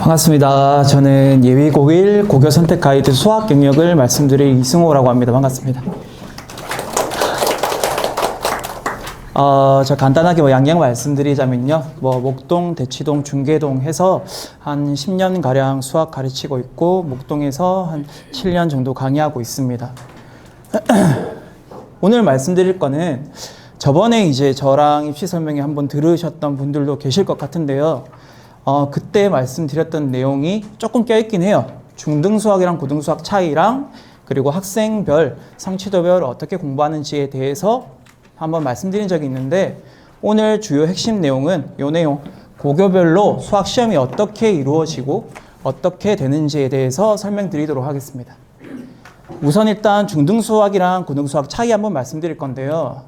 반갑습니다. 저는 예비고1 고교 선택 가이드 수학 경력을 말씀드릴 이승호라고 합니다. 반갑습니다. 저 간단하게 양양 말씀드리자면요. 목동, 대치동, 중계동 해서 한 10년가량 수학 가르치고 있고, 목동에서 한 7년 정도 강의하고 있습니다. 오늘 말씀드릴 거는 저번에 이제 저랑 입시 설명회 한번 들으셨던 분들도 계실 것 같은데요. 그때 말씀드렸던 내용이 조금 껴있긴 해요. 중등수학이랑 고등수학 차이랑 그리고 학생별, 성취도별 어떻게 공부하는지에 대해서 한번 말씀드린 적이 있는데, 오늘 주요 핵심 내용은 이 내용, 고교별로 수학 시험이 어떻게 이루어지고 어떻게 되는지에 대해서 설명드리도록 하겠습니다. 우선 일단 중등수학이랑 고등수학 차이 한번 말씀드릴 건데요.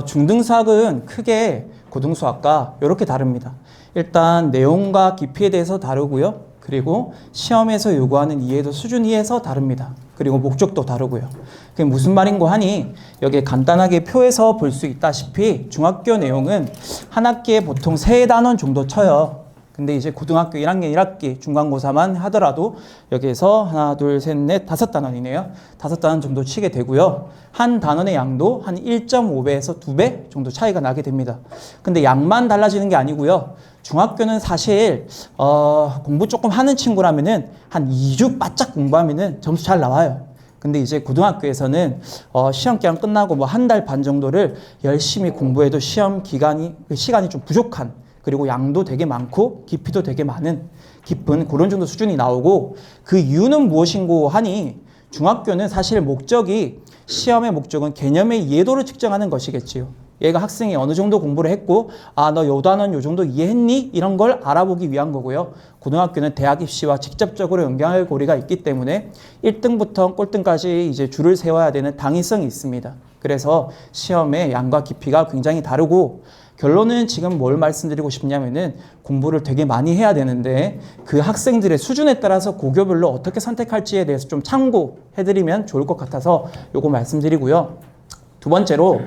중등수학은 크게 고등수학과 이렇게 다릅니다. 일단 내용과 깊이에 대해서 다르고요. 그리고 시험에서 요구하는 이해도 수준에서 다릅니다. 그리고 목적도 다르고요. 그게 무슨 말인고 하니, 여기 간단하게 표에서 볼 수 있다시피 중학교 내용은 한 학기에 보통 3단원 정도 쳐요. 근데 이제 고등학교 1학년 1학기 중간고사만 하더라도 여기에서 하나, 둘, 셋, 넷, 5단원이네요. 5단원 정도 치게 되고요. 한 단원의 양도 한 1.5배에서 2배 정도 차이가 나게 됩니다. 근데 양만 달라지는 게 아니고요. 중학교는 사실 공부 조금 하는 친구라면은 한 2주 바짝 공부하면은 점수 잘 나와요. 근데 이제 고등학교에서는 시험 기간 끝나고 뭐 한 달 반 정도를 열심히 공부해도 시험 시간이 좀 부족한, 그리고 양도 되게 많고 깊이도 되게 많은 깊은 그런 정도 수준이 나오고, 그 이유는 무엇인고 하니, 중학교는 사실 목적이, 시험의 목적은 개념의 이해도를 측정하는 것이겠지요. 얘가 학생이 어느 정도 공부를 했고, 너 요 단원 요 정도 이해했니? 이런 걸 알아보기 위한 거고요. 고등학교는 대학 입시와 직접적으로 연결고리가 있기 때문에 1등부터 꼴등까지 이제 줄을 세워야 되는 당위성이 있습니다. 그래서 시험의 양과 깊이가 굉장히 다르고, 결론은 지금 뭘 말씀드리고 싶냐면은, 공부를 되게 많이 해야 되는데 그 학생들의 수준에 따라서 고교별로 어떻게 선택할지에 대해서 좀 참고해드리면 좋을 것 같아서 요거 말씀드리고요. 두 번째로,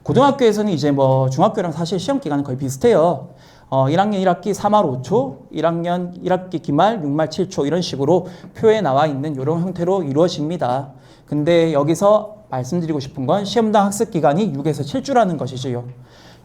고등학교에서는 이제 중학교랑 사실 시험 기간은 거의 비슷해요. 1학년 1학기 3할 5초, 1학년 1학기 기말 6말 7초, 이런 식으로 표에 나와 있는 이런 형태로 이루어집니다. 근데 여기서 말씀드리고 싶은 건 시험당 학습 기간이 6에서 7주라는 것이지요.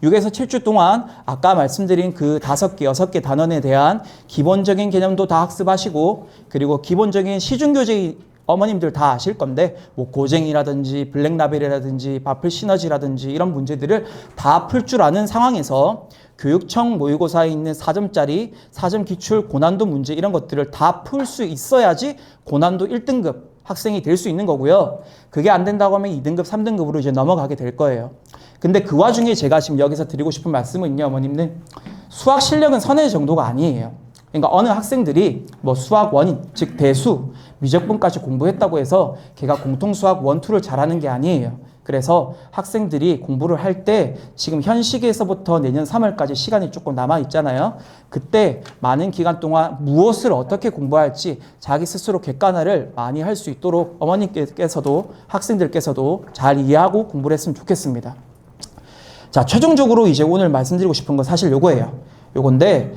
6에서 7주 동안 아까 말씀드린 그 5개, 6개 단원에 대한 기본적인 개념도 다 학습하시고, 그리고 기본적인 시중교재 어머님들 다 아실 건데, 고쟁이라든지 블랙라벨이라든지 바플 시너지라든지 이런 문제들을 다 풀 줄 아는 상황에서 교육청 모의고사에 있는 4점짜리 4점 기출 고난도 문제, 이런 것들을 다 풀 수 있어야지 고난도 1등급 학생이 될 수 있는 거고요. 그게 안 된다고 하면 2등급, 3등급으로 이제 넘어가게 될 거예요. 근데 그 와중에 제가 지금 여기서 드리고 싶은 말씀은요, 어머님들, 수학 실력은 선의 정도가 아니에요. 그러니까 어느 학생들이 수학 원인, 즉 대수, 미적분까지 공부했다고 해서 걔가 공통수학 1, 2를 잘하는 게 아니에요. 그래서 학생들이 공부를 할 때 지금 현 시기에서부터 내년 3월까지 시간이 조금 남아 있잖아요. 그때 많은 기간 동안 무엇을 어떻게 공부할지 자기 스스로 객관화를 많이 할 수 있도록 어머님께서도 학생들께서도 잘 이해하고 공부를 했으면 좋겠습니다. 자, 최종적으로 이제 오늘 말씀드리고 싶은 건 사실 요거예요. 요건데,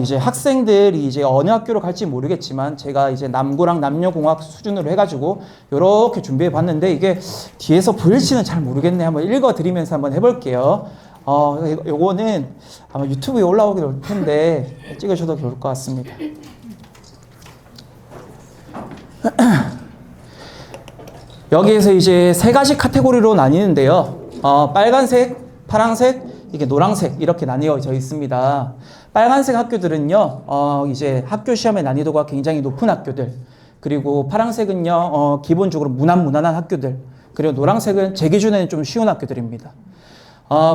이제 학생들이 이제 어느 학교로 갈지 모르겠지만, 제가 이제 남고랑 남녀공학 수준으로 해가지고 요렇게 준비해 봤는데, 이게 뒤에서 보일지는 잘 모르겠네. 한번 읽어드리면서 한번 해볼게요. 요거는 아마 유튜브에 올라오게 될 텐데, 찍으셔도 좋을 것 같습니다. 여기에서 이제 3가지 카테고리로 나뉘는데요. 빨간색, 파란색, 이게 노란색, 이렇게 나뉘어져 있습니다. 빨간색 학교들은요, 이제 학교 시험의 난이도가 굉장히 높은 학교들, 그리고 파란색은요, 기본적으로 무난한 학교들, 그리고 노란색은 제 기준에는 좀 쉬운 학교들입니다.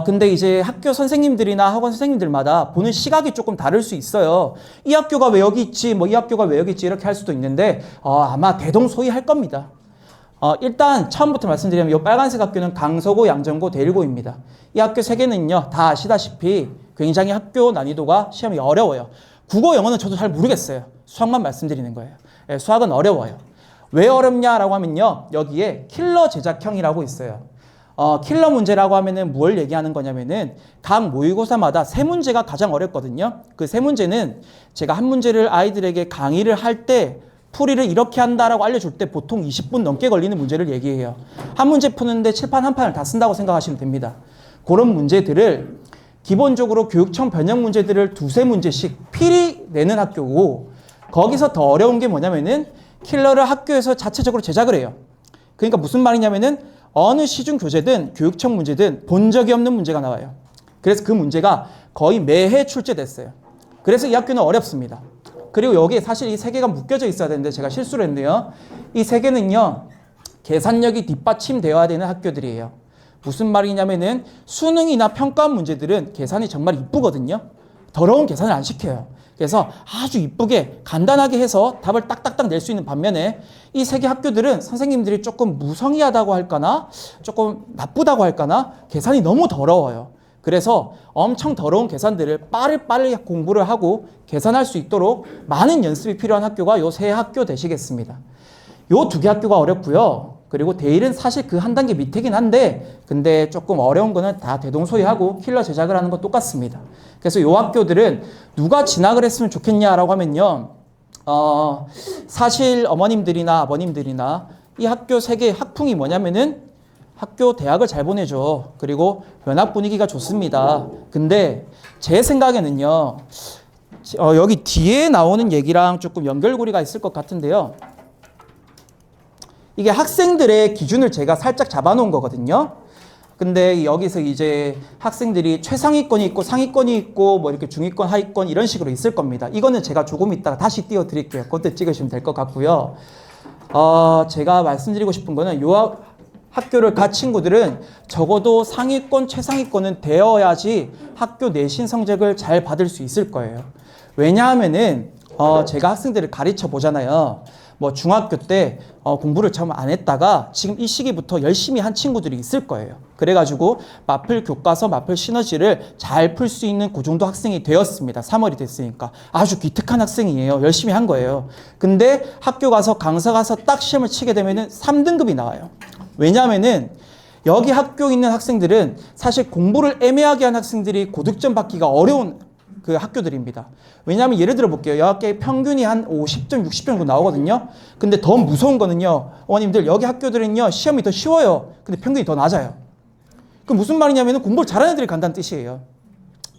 근데 이제 학교 선생님들이나 학원 선생님들마다 보는 시각이 조금 다를 수 있어요. 이 학교가 왜 여기 있지, 이 학교가 왜 여기 있지, 이렇게 할 수도 있는데, 아마 대동소이할 겁니다. 일단 처음부터 말씀드리면 이 빨간색 학교는 강서고, 양정고, 대일고입니다. 이 학교 3개는요, 다 아시다시피 굉장히 학교 난이도가 시험이 어려워요. 국어, 영어는 저도 잘 모르겠어요. 수학만 말씀드리는 거예요. 수학은 어려워요. 왜 어렵냐라고 하면요, 여기에 킬러 제작형이라고 있어요. 킬러 문제라고 하면은 뭘 얘기하는 거냐면은 각 모의고사마다 세 문제가 가장 어렵거든요. 그 세 문제는 제가 한 문제를 아이들에게 강의를 할 때 풀이를 이렇게 한다라고 알려줄 때 보통 20분 넘게 걸리는 문제를 얘기해요. 한 문제 푸는데 칠판 한 판을 다 쓴다고 생각하시면 됩니다. 그런 문제들을 기본적으로 교육청 변형 문제들을 두세 문제씩 필히 내는 학교고, 거기서 더 어려운 게 뭐냐면은 킬러를 학교에서 자체적으로 제작을 해요. 그러니까 무슨 말이냐면은 어느 시중 교재든 교육청 문제든 본 적이 없는 문제가 나와요. 그래서 그 문제가 거의 매해 출제됐어요. 그래서 이 학교는 어렵습니다. 그리고 여기에 사실 이 세 개가 묶여져 있어야 되는데 제가 실수를 했네요. 이 세 개는요, 계산력이 뒷받침되어야 되는 학교들이에요. 무슨 말이냐면은 수능이나 평가 문제들은 계산이 정말 이쁘거든요. 더러운 계산을 안 시켜요. 그래서 아주 이쁘게 간단하게 해서 답을 딱딱딱 낼 수 있는 반면에 이 세 개 학교들은 선생님들이 조금 무성의하다고 할까나 조금 나쁘다고 할까나 계산이 너무 더러워요. 그래서 엄청 더러운 계산들을 빠르게 공부를 하고 계산할 수 있도록 많은 연습이 필요한 학교가 요 세 학교 되시겠습니다. 요 두 개 학교가 어렵고요. 그리고 대일은 사실 그 한 단계 밑이긴 한데, 근데 조금 어려운 거는 다 대동소이하고 킬러 제작을 하는 건 똑같습니다. 그래서 요 학교들은 누가 진학을 했으면 좋겠냐라고 하면요, 사실 어머님들이나 아버님들이나 이 학교 세 개의 학풍이 뭐냐면은 학교 대학을 잘 보내죠. 그리고 면학 분위기가 좋습니다. 근데 제 생각에는요, 여기 뒤에 나오는 얘기랑 조금 연결고리가 있을 것 같은데요. 이게 학생들의 기준을 제가 살짝 잡아놓은 거거든요. 근데 여기서 이제 학생들이 최상위권이 있고 상위권이 있고 뭐 이렇게 중위권, 하위권 이런 식으로 있을 겁니다. 이거는 제가 조금 이따가 다시 띄워드릴게요. 그때 찍으시면 될 것 같고요. 제가 말씀드리고 싶은 거는 요 학교를 간 친구들은 적어도 상위권, 최상위권은 되어야지 학교 내신 성적을 잘 받을 수 있을 거예요. 왜냐하면은 제가 학생들을 가르쳐 보잖아요. 뭐 중학교 때 공부를 처음 안 했다가 지금 이 시기부터 열심히 한 친구들이 있을 거예요. 그래가지고 마플 교과서, 마플 시너지를 잘 풀 수 있는 그 정도 학생이 되었습니다. 3월이 됐으니까. 아주 기특한 학생이에요. 열심히 한 거예요. 근데 학교 가서 강사 가서 딱 시험을 치게 되면은 3등급이 나와요. 왜냐하면은 여기 학교에 있는 학생들은 사실 공부를 애매하게 한 학생들이 고득점 받기가 어려운 그 학교들입니다. 왜냐하면 예를 들어 볼게요. 여기 평균이 한 50점, 60점 정도 나오거든요. 근데 더 무서운 거는요, 어머님들, 여기 학교들은요 시험이 더 쉬워요. 근데 평균이 더 낮아요. 그 무슨 말이냐면 공부를 잘하는 애들이 간다는 뜻이에요.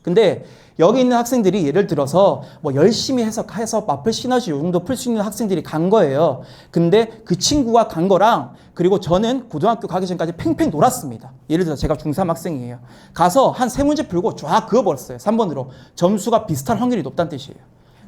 근데 여기 있는 학생들이 예를 들어서 뭐 열심히 해서 마플 시너지 요 정도 풀 수 있는 학생들이 간 거예요. 근데 그 친구가 간 거랑, 그리고 저는 고등학교 가기 전까지 팽팽 놀았습니다. 예를 들어서 제가 중3 학생이에요. 가서 한 세 문제 풀고 쫙 그어버렸어요. 3번으로. 점수가 비슷할 확률이 높다는 뜻이에요.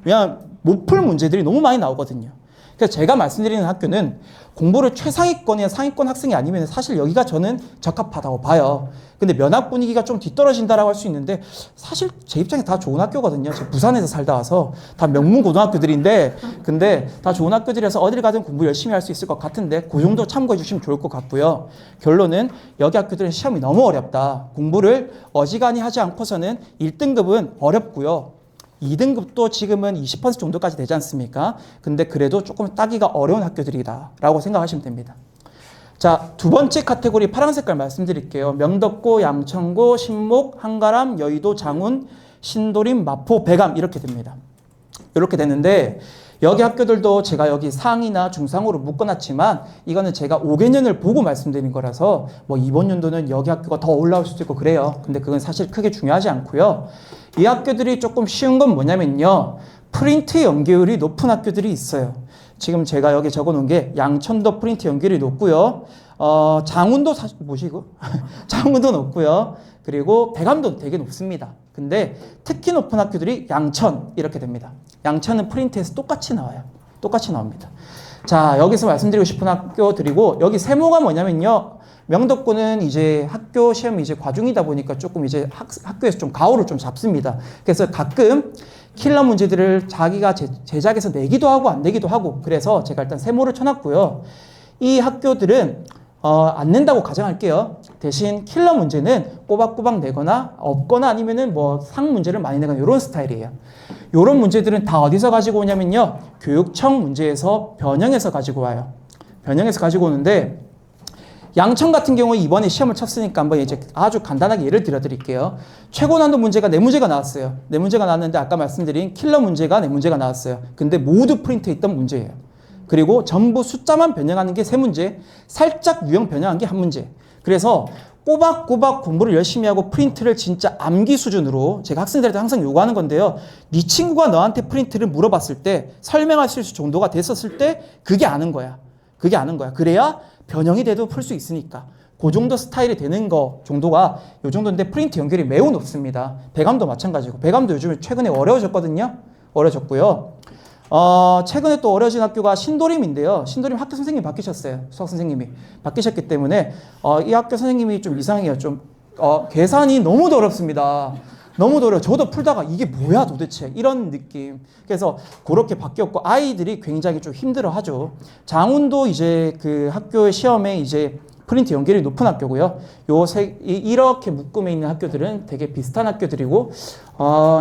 왜냐하면 못 풀 문제들이 너무 많이 나오거든요. 그래서 제가 말씀드리는 학교는 공부를 최상위권이나 상위권 학생이 아니면 사실 여기가 저는 적합하다고 봐요. 근데 면학 분위기가 좀 뒤떨어진다라고 할 수 있는데 사실 제 입장에 다 좋은 학교거든요. 제가 부산에서 살다 와서 다 명문 고등학교들인데, 근데 다 좋은 학교들이라서 어딜 가든 공부 열심히 할 수 있을 것 같은데 그 정도 참고해 주시면 좋을 것 같고요. 결론은 여기 학교들은 시험이 너무 어렵다. 공부를 어지간히 하지 않고서는 1등급은 어렵고요. 2등급도 지금은 20% 정도까지 되지 않습니까? 근데 그래도 조금 따기가 어려운 학교들이다 라고 생각하시면 됩니다. 자, 두 번째 카테고리 파란 색깔 말씀드릴게요. 명덕고, 양천고, 신목, 한가람, 여의도, 장운, 신도림, 마포, 배감 이렇게 됩니다. 이렇게 되는데 여기 학교들도 제가 여기 상이나 중상으로 묶어놨지만 이거는 제가 5개년을 보고 말씀드린 거라서 뭐 이번 연도는 여기 학교가 더 올라올 수도 있고 그래요. 근데 그건 사실 크게 중요하지 않고요. 이 학교들이 조금 쉬운 건 뭐냐면요, 프린트 연계율이 높은 학교들이 있어요. 지금 제가 여기 적어놓은 게 양천도 프린트 연계율이 높고요. 장운도 뭐지 이거? 장운도 높고요. 그리고 배감도 되게 높습니다. 근데 특히 높은 학교들이 양천 이렇게 됩니다. 양천은 프린트에서 똑같이 나와요. 똑같이 나옵니다. 자, 여기서 말씀드리고 싶은 학교들이고, 여기 세모가 뭐냐면요, 명덕고는 이제 학교 시험이 이제 과중이다 보니까 조금 이제 학교에서 좀 가오를 좀 잡습니다. 그래서 가끔 킬러 문제들을 자기가 제작해서 내기도 하고 안 내기도 하고, 그래서 제가 일단 세모를 쳐놨고요. 이 학교들은 안 낸다고 가정할게요. 대신 킬러 문제는 꼬박꼬박 내거나 없거나 아니면은 뭐 상 문제를 많이 내거나 이런 스타일이에요. 이런 문제들은 다 어디서 가지고 오냐면요, 교육청 문제에서 변형해서 가지고 와요. 변형해서 가지고 오는데 양천 같은 경우에 이번에 시험을 쳤으니까 한번 이제 아주 간단하게 예를 들어 드릴게요. 최고 난도 문제가 네 문제가 나왔어요. 네 문제가 나왔는데 아까 말씀드린 킬러 문제가 네 문제가 나왔어요. 근데 모두 프린트에 있던 문제예요. 그리고 전부 숫자만 변형하는 게 세 문제, 살짝 유형 변형한 게 한 문제. 그래서 꼬박꼬박 공부를 열심히 하고 프린트를 진짜 암기 수준으로 제가 학생들한테 항상 요구하는 건데요. 네 친구가 너한테 프린트를 물어봤을 때 설명할 수 있을 정도가 됐었을 때 그게 아는 거야. 그게 아는 거야. 그래야 변형이 돼도 풀 수 있으니까. 그 정도 스타일이 되는 거 정도가 요 정도인데 프린트 연결이 매우 높습니다. 배감도 마찬가지고. 배감도 요즘에 최근에 어려워졌거든요. 어려워졌고요. 최근에 또 어려진 학교가 신도림인데요. 신도림 학교 선생님이 바뀌셨어요. 수학 선생님이 바뀌셨기 때문에 이 학교 선생님이 좀 이상해요. 좀 계산이 너무 어렵습니다. 너무 어려워. 저도 풀다가 이게 뭐야 도대체 이런 느낌. 그래서 그렇게 바뀌었고 아이들이 굉장히 좀 힘들어하죠. 장운도 이제 그 학교의 시험에 이제 프린트 연결이 높은 학교고요. 이렇게 묶음에 있는 학교들은 되게 비슷한 학교들이고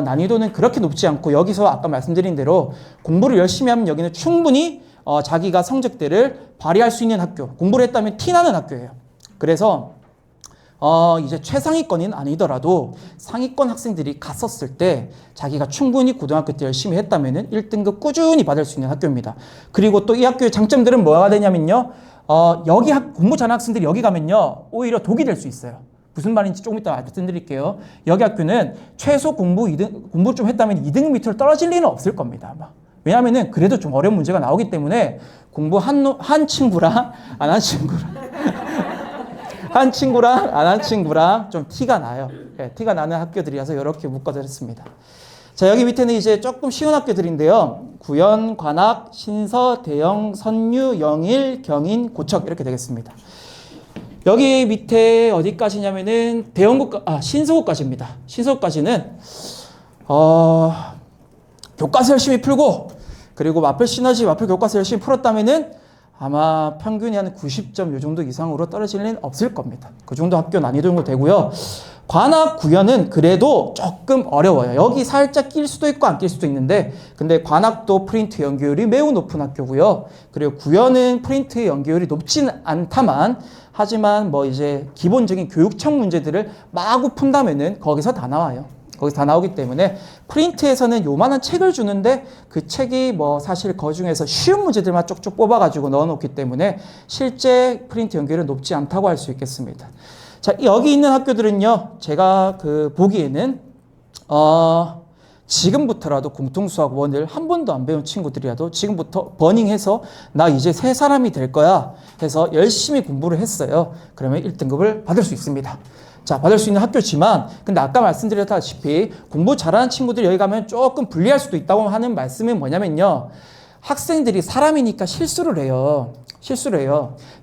난이도는 그렇게 높지 않고 여기서 아까 말씀드린 대로 공부를 열심히 하면 여기는 충분히 자기가 성적대를 발휘할 수 있는 학교, 공부를 했다면 티나는 학교예요. 그래서 이제 최상위권은 아니더라도 상위권 학생들이 갔었을 때 자기가 충분히 고등학교 때 열심히 했다면은 1등급 꾸준히 받을 수 있는 학교입니다. 그리고 또 이 학교의 장점들은 뭐가 되냐면요. 여기 공부 잘하는 학생들이 여기 가면요. 오히려 독이 될 수 있어요. 무슨 말인지 조금 이따 말씀드릴게요. 여기 학교는 최소 공부 좀 했다면 2등급 밑으로 떨어질 리는 없을 겁니다. 아마. 왜냐하면은 그래도 좀 어려운 문제가 나오기 때문에 공부 한 친구랑 안 한 친구랑 한 친구랑 안 한 친구랑 좀 티가 나요. 네, 티가 나는 학교들이라서 이렇게 묶어드렸습니다. 자, 여기 밑에는 이제 조금 쉬운 학교들인데요. 구연, 관악, 신서, 대영, 선유, 영일, 경인, 고척 이렇게 되겠습니다. 여기 밑에 어디까지냐면은 신서고까지입니다. 신서고까지는 교과서 열심히 풀고 그리고 마플 시너지, 마플 교과서 열심히 풀었다면은 아마 평균이 한 90점 요 정도 이상으로 떨어질 일은 없을 겁니다. 그 정도 학교 난이도 정도 되고요. 관악, 구연은 그래도 조금 어려워요. 여기 살짝 낄 수도 있고 안 낄 수도 있는데 근데 관악도 프린트 연계율이 매우 높은 학교고요. 그리고 구연은 프린트 연계율이 높지는 않다만 하지만 뭐 이제 기본적인 교육청 문제들을 마구 푼다면은 거기서 다 나와요. 거기서 다 나오기 때문에 프린트에서는 요만한 책을 주는데 그 책이 뭐 사실 그 중에서 쉬운 문제들만 쪽쪽 뽑아가지고 넣어놓기 때문에 실제 프린트 연계율은 높지 않다고 할 수 있겠습니다. 자, 여기 있는 학교들은요, 제가 보기에는, 지금부터라도 공통수학 1을 한 번도 안 배운 친구들이라도 지금부터 버닝해서 나 이제 새 사람이 될 거야 해서 열심히 공부를 했어요. 그러면 1등급을 받을 수 있습니다. 자, 받을 수 있는 학교지만 근데 아까 말씀드렸다시피 공부 잘하는 친구들이 여기 가면 조금 불리할 수도 있다고 하는 말씀은 뭐냐면요. 학생들이 사람이니까 실수를 해요.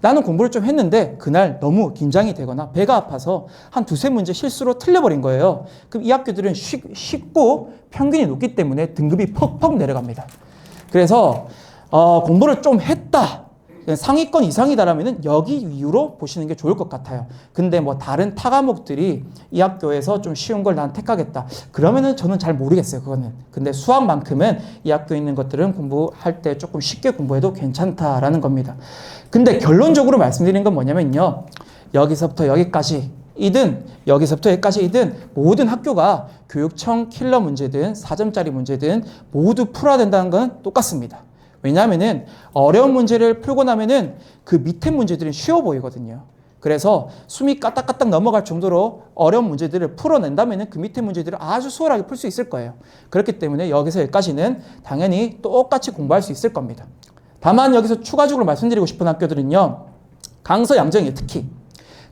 나는 공부를 좀 했는데 그날 너무 긴장이 되거나 배가 아파서 한 두세 문제 실수로 틀려버린 거예요. 그럼 이 학교들은 쉽고 평균이 높기 때문에 등급이 퍽퍽 내려갑니다. 그래서 공부를 좀 했다. 상위권 이상이다라면 여기 이유로 보시는 게 좋을 것 같아요. 근데 뭐 다른 타 과목들이 이 학교에서 좀 쉬운 걸 난 택하겠다. 그러면은 저는 잘 모르겠어요. 그거는. 근데 수학만큼은 이 학교에 있는 것들은 공부할 때 조금 쉽게 공부해도 괜찮다라는 겁니다. 근데 결론적으로 말씀드리는 건 뭐냐면요. 여기서부터 여기까지이든 여기서부터 여기까지이든 모든 학교가 교육청 킬러 문제든 4점짜리 문제든 모두 풀어야 된다는 건 똑같습니다. 왜냐하면은 어려운 문제를 풀고 나면은 그 밑에 문제들은 쉬워 보이거든요. 그래서 숨이 까딱까딱 넘어갈 정도로 어려운 문제들을 풀어낸다면은 그 밑에 문제들을 아주 수월하게 풀 수 있을 거예요. 그렇기 때문에 여기서 여기까지는 당연히 똑같이 공부할 수 있을 겁니다. 다만 여기서 추가적으로 말씀드리고 싶은 학교들은요. 강서 양정이에요. 특히.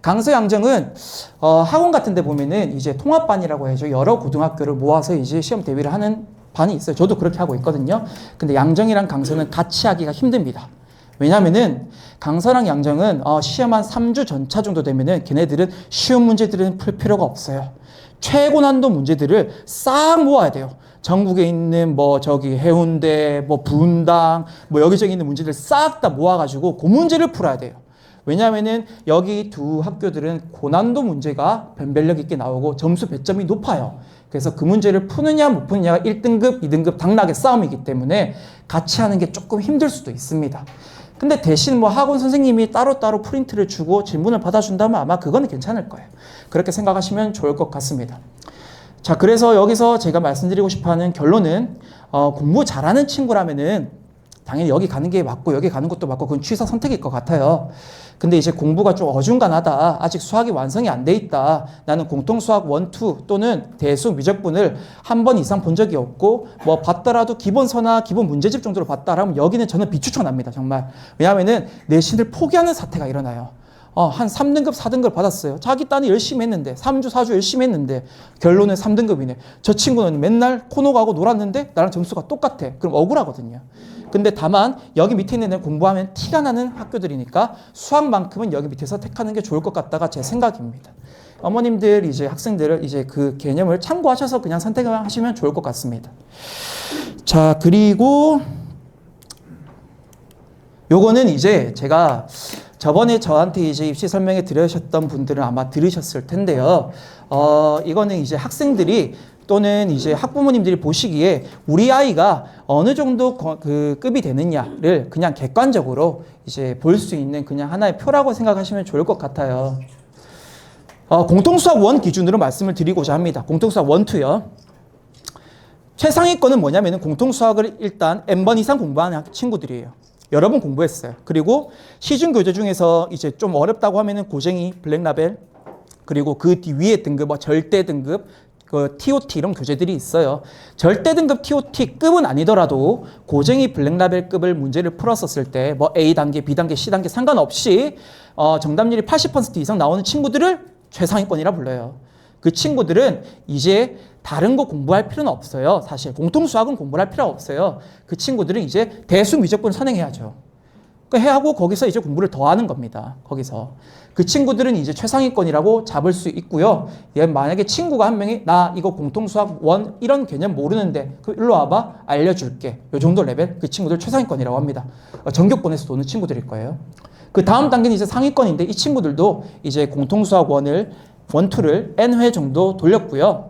강서 양정은 학원 같은 데 보면은 이제 통합반이라고 해서 여러 고등학교를 모아서 이제 시험 대비를 하는 반이 있어요. 저도 그렇게 하고 있거든요. 근데 양정이랑 강서는 같이 하기가 힘듭니다. 왜냐면은 강서랑 양정은 시험 한 3주 전차 정도 되면은 걔네들은 쉬운 문제들은 풀 필요가 없어요. 최고 난도 문제들을 싹 모아야 돼요. 전국에 있는 해운대, 분당, 여기저기 있는 문제들 싹 다 모아가지고 그 문제를 풀어야 돼요. 왜냐하면은 여기 두 학교들은 고난도 문제가 변별력 있게 나오고 점수 배점이 높아요. 그래서 그 문제를 푸느냐 못 푸느냐가 1등급, 2등급 당락의 싸움이기 때문에 같이 하는 게 조금 힘들 수도 있습니다. 근데 대신 뭐 학원 선생님이 따로따로 프린트를 주고 질문을 받아준다면 아마 그거는 괜찮을 거예요. 그렇게 생각하시면 좋을 것 같습니다. 자, 그래서 여기서 제가 말씀드리고 싶어 하는 결론은, 공부 잘하는 친구라면은 당연히 여기 가는 게 맞고 여기 가는 것도 맞고 그건 취사 선택일 것 같아요. 근데 이제 공부가 좀 어중간하다. 아직 수학이 완성이 안 돼 있다. 나는 공통수학 1, 2 또는 대수 미적분을 한 번 이상 본 적이 없고 뭐 봤더라도 기본서나 기본 문제집 정도로 봤다라면 여기는 저는 비추천합니다. 정말. 왜냐하면은 내신을 포기하는 사태가 일어나요. 한 3등급, 4등급 받았어요. 자기 딴이 열심히 했는데 3주, 4주 열심히 했는데 결론은 3등급이네. 저 친구는 맨날 코너 가고 놀았는데 나랑 점수가 똑같아. 그럼 억울하거든요. 근데 다만 여기 밑에 있는 애들 공부하면 티가 나는 학교들이니까 수학만큼은 여기 밑에서 택하는 게 좋을 것 같다가 제 생각입니다. 어머님들 이제 학생들을 이제 그 개념을 참고하셔서 그냥 선택을 하시면 좋을 것 같습니다. 자, 그리고 요거는 이제 제가 저번에 저한테 이제 입시 설명회 들으셨던 분들은 아마 들으셨을 텐데요. 이거는 이제 학생들이 또는 이제 학부모님들이 보시기에 우리 아이가 어느 정도 그 급이 되느냐를 그냥 객관적으로 이제 볼 수 있는 그냥 하나의 표라고 생각하시면 좋을 것 같아요. 공통수학 1 기준으로 말씀을 드리고자 합니다. 공통수학 1, 2요. 최상위권은 뭐냐면은 공통수학을 일단 N번 이상 공부하는 친구들이에요. 여러 번 공부했어요. 그리고 시중 교재 중에서 이제 좀 어렵다고 하면은 고쟁이, 블랙라벨, 그리고 그 뒤 위에 등급, 뭐 절대 등급, 그 TOT 이런 교재들이 있어요. 절대 등급 TOT급은 아니더라도 고쟁이 블랙라벨급을 문제를 풀었었을 때 뭐 A단계, B단계, C단계 상관없이 정답률이 80% 이상 나오는 친구들을 최상위권이라 불러요. 그 친구들은 이제 다른 거 공부할 필요는 없어요. 사실 공통수학은 공부할 필요가 없어요. 그 친구들은 이제 대수 미적분을 선행해야죠. 그 해하고 거기서 이제 공부를 더 하는 겁니다. 거기서. 그 친구들은 이제 최상위권이라고 잡을 수 있고요. 얘 만약에 친구가 한 명이 나 이거 공통수학 1 이런 개념 모르는데 그 일로 와봐 알려줄게. 요 정도 레벨 그 친구들 최상위권이라고 합니다. 전교권에서 도는 친구들일 거예요. 그 다음 단계는 이제 상위권인데 이 친구들도 이제 공통수학 1을 1, 2를 N회 정도 돌렸고요.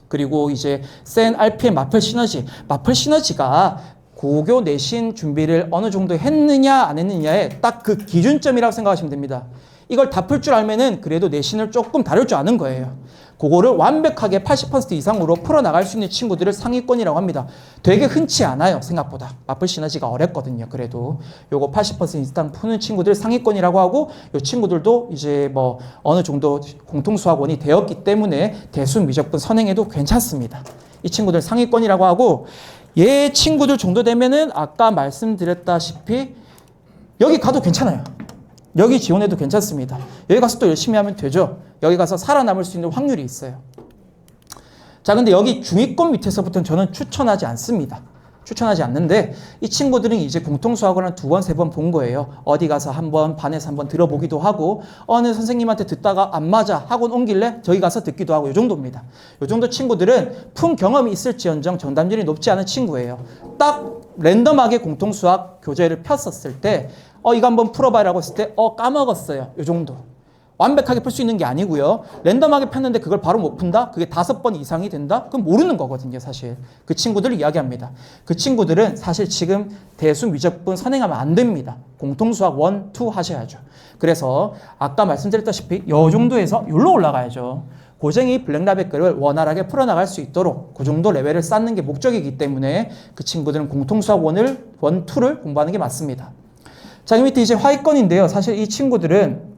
그리고 이제 센 RPM 마플 시너지. 마플 시너지가 고교 내신 준비를 어느 정도 했느냐 안 했느냐에 딱 그 기준점이라고 생각하시면 됩니다. 이걸 다 풀 줄 알면은 그래도 내신을 조금 다룰 줄 아는 거예요. 그거를 완벽하게 80% 이상으로 풀어나갈 수 있는 친구들을 상위권이라고 합니다. 되게 흔치 않아요. 생각보다. 마플 시너지가 어렵거든요. 그래도 요거 80% 이상 푸는 친구들 상위권이라고 하고 요 친구들도 이제 뭐 어느 정도 공통수학원이 되었기 때문에 대수 미적분 선행해도 괜찮습니다. 이 친구들 상위권이라고 하고 얘 친구들 정도 되면은 아까 말씀드렸다시피 여기 가도 괜찮아요. 여기 지원해도 괜찮습니다. 여기 가서 또 열심히 하면 되죠. 여기 가서 살아남을 수 있는 확률이 있어요. 자, 근데 여기 중위권 밑에서부터는 저는 추천하지 않습니다. 추천하지 않는데 이 친구들은 이제 공통수학을 한 2번, 3번 본 거예요. 어디 가서 한번 반에서 한번 들어보기도 하고 어느 선생님한테 듣다가 안 맞아 학원 옮길래 저기 가서 듣기도 하고 이 정도입니다. 이 정도 친구들은 푼 경험이 있을지언정 정답률이 높지 않은 친구예요. 딱 랜덤하게 공통수학 교재를 폈었을 때 이거 한번 풀어봐라고 했을 때 까먹었어요. 이 정도. 완벽하게 풀 수 있는 게 아니고요. 랜덤하게 폈는데 그걸 바로 못 푼다? 그게 5번 이상이 된다? 그럼 모르는 거거든요, 사실. 그 친구들을 이야기합니다. 그 친구들은 사실 지금 대수 미적분 선행하면 안 됩니다. 공통수학 1, 2 하셔야죠. 그래서 아까 말씀드렸다시피 이 정도에서 여기로 올라가야죠. 고쟁이 블랙라벨급을 원활하게 풀어나갈 수 있도록 그 정도 레벨을 쌓는 게 목적이기 때문에 그 친구들은 공통수학 1을 1, 2를 공부하는 게 맞습니다. 자, 이 밑에 이제 하위권인데요. 사실 이 친구들은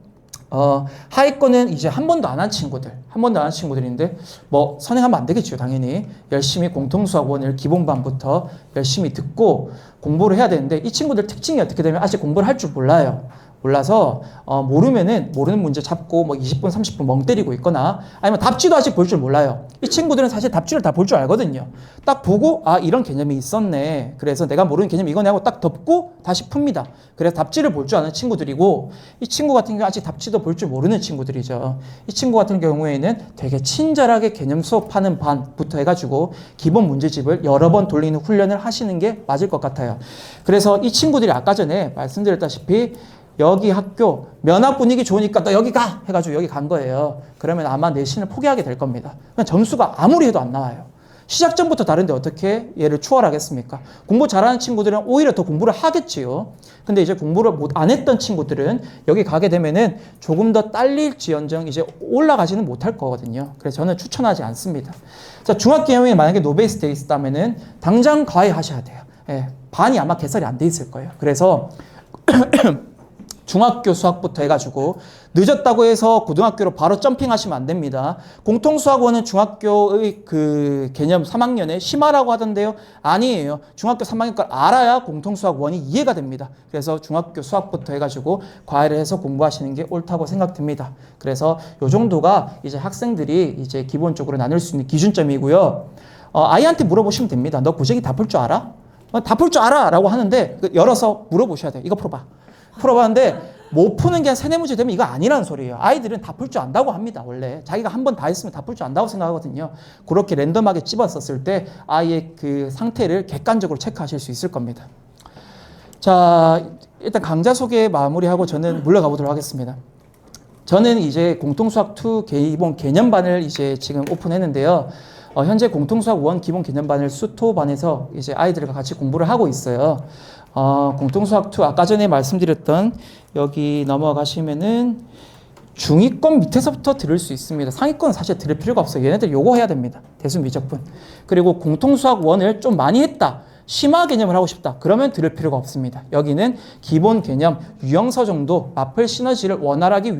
하위권은 이제 한 번도 안 한 친구들, 한 번도 안 한 친구들인데 뭐 선행하면 안 되겠죠. 당연히 열심히 공통수학 1을 기본반부터 열심히 듣고 공부를 해야 되는데 이 친구들 특징이 어떻게 되면 아직 공부를 할 줄 몰라요. 몰라서 모르면은 모르는 문제 잡고 뭐 20분 30분 멍 때리고 있거나 아니면 답지도 아직 볼 줄 몰라요. 이 친구들은 사실 답지를 다 볼 줄 알거든요. 딱 보고 이런 개념이 있었네. 그래서 내가 모르는 개념이 이거네 하고 딱 덮고 다시 풉니다. 그래서 답지를 볼 줄 아는 친구들이고 이 친구 같은 경우 아직 답지도 볼 줄 모르는 친구들이죠. 이 친구 같은 경우에는 되게 친절하게 개념 수업하는 반부터 해가지고 기본 문제집을 여러 번 돌리는 훈련을 하시는 게 맞을 것 같아요. 그래서 이 친구들이 아까 전에 말씀드렸다시피 여기 학교 면학 분위기 좋으니까 너 여기 가 해가지고 여기 간 거예요. 그러면 아마 내신을 포기하게 될 겁니다. 점수가 아무리 해도 안 나와요. 시작 전부터 다른데 어떻게 얘를 추월하겠습니까? 공부 잘하는 친구들은 오히려 더 공부를 하겠지요. 근데 이제 공부를 안 했던 친구들은 여기 가게 되면은 조금 더 딸릴지언정 이제 올라가지는 못할 거거든요. 그래서 저는 추천하지 않습니다. 자, 중학개념이 만약에 노베이스 돼 있다면은 당장 과외하셔야 돼요. 예, 반이 아마 개설이 안 돼 있을 거예요. 그래서 중학교 수학부터 해가지고 늦었다고 해서 고등학교로 바로 점핑하시면 안 됩니다. 공통수학원은 중학교의 그 개념 3학년에 심화라고 하던데요. 아니에요. 중학교 3학년 걸 알아야 공통수학원이 이해가 됩니다. 그래서 중학교 수학부터 해가지고 과외를 해서 공부하시는 게 옳다고 생각됩니다. 그래서 요 정도가 이제 학생들이 이제 기본적으로 나눌 수 있는 기준점이고요. 아이한테 물어보시면 됩니다. 너 고재기 다 풀 줄 알아? 다 풀 줄 알아 라고 하는데 열어서 물어보셔야 돼요. 이거 풀어봐. 풀어봤는데 못 푸는 게 한 3-4문제 되면 이거 아니라는 소리예요. 아이들은 다 풀 줄 안다고 합니다. 원래 자기가 한 번 다 했으면 다 풀 줄 안다고 생각하거든요. 그렇게 랜덤하게 집었었을 때 아이의 그 상태를 객관적으로 체크하실 수 있을 겁니다. 자, 일단 강좌 소개 마무리하고 저는 물러가 보도록 하겠습니다. 저는 이제 공통수학 2 기본 개념반을 이제 지금 오픈했는데요. 현재 공통수학 1 기본 개념반을 수토반에서 이제 아이들과 같이 공부를 하고 있어요. 공통수학 2 아까 전에 말씀드렸던 여기 넘어가시면은 중위권 밑에서부터 들을 수 있습니다. 상위권 사실 들을 필요가 없어요. 얘네들 요거 해야 됩니다. 대수미적분. 그리고 공통수학 1을 좀 많이 했다. 심화 개념을 하고 싶다. 그러면 들을 필요가 없습니다. 여기는 기본 개념, 유형서 정도 마플 시너지를 원활하게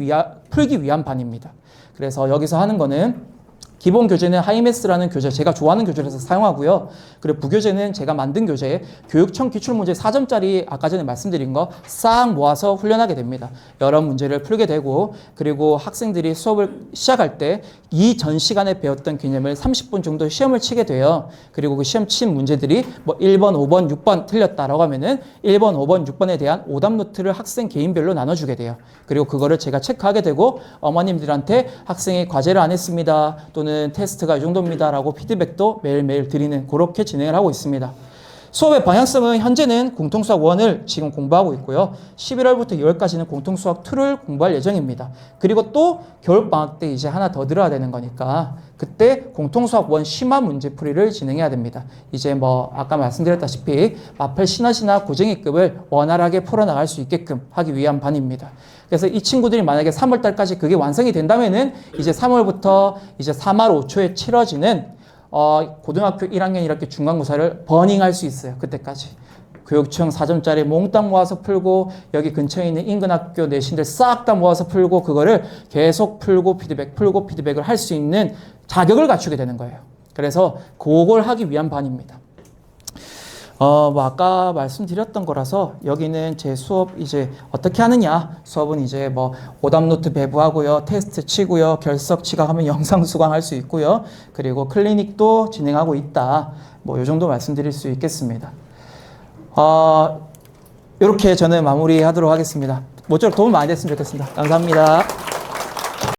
풀기 위한 반입니다. 그래서 여기서 하는 거는 기본 교재는 하이메스라는 교재, 제가 좋아하는 교재라서 사용하고요. 그리고 부교재는 제가 만든 교재, 교육청 기출문제 4점짜리 아까 전에 말씀드린 거 싹 모아서 훈련하게 됩니다. 여러 문제를 풀게 되고, 그리고 학생들이 수업을 시작할 때 이 전 시간에 배웠던 개념을 30분 정도 시험을 치게 돼요. 그리고 그 시험 친 문제들이 뭐 1번, 5번, 6번 틀렸다라고 하면은 1번, 5번, 6번에 대한 오답 노트를 학생 개인별로 나눠주게 돼요. 그리고 그거를 제가 체크하게 되고 어머님들한테 학생이 과제를 안 했습니다. 또는 테스트가 이 정도입니다. 라고 피드백도 매일매일 드리는 그렇게 진행을 하고 있습니다. 수업의 방향성은 현재는 공통수학 1을 지금 공부하고 있고요. 11월부터 2월까지는 공통수학 2를 공부할 예정입니다. 그리고 또 겨울방학 때 이제 하나 더 들어야 되는 거니까 그때 공통수학 1 심화 문제풀이를 진행해야 됩니다. 이제 뭐 아까 말씀드렸다시피 마플 시너지나 고쟁이급을 원활하게 풀어나갈 수 있게끔 하기 위한 반입니다. 그래서 이 친구들이 만약에 3월 달까지 그게 완성이 된다면은 이제 3월부터 이제 3할 5초에 치러지는 고등학교 1학년 이렇게 중간고사를 버닝할 수 있어요. 그때까지. 교육청 4점짜리 몽땅 모아서 풀고 여기 근처에 있는 인근학교 내신들 싹 다 모아서 풀고 그거를 계속 풀고 피드백을 할 수 있는 자격을 갖추게 되는 거예요. 그래서 그걸 하기 위한 반입니다. 뭐 아까 말씀드렸던 거라서 여기는 제 수업 이제 어떻게 하느냐 수업은 이제 뭐 오답노트 배부하고요, 테스트 치고요, 결석 지각하면 영상 수강할 수 있고요, 그리고 클리닉도 진행하고 있다. 뭐 이 정도 말씀드릴 수 있겠습니다. 이렇게 저는 마무리하도록 하겠습니다. 모쪼록 도움 많이 됐으면 좋겠습니다. 감사합니다.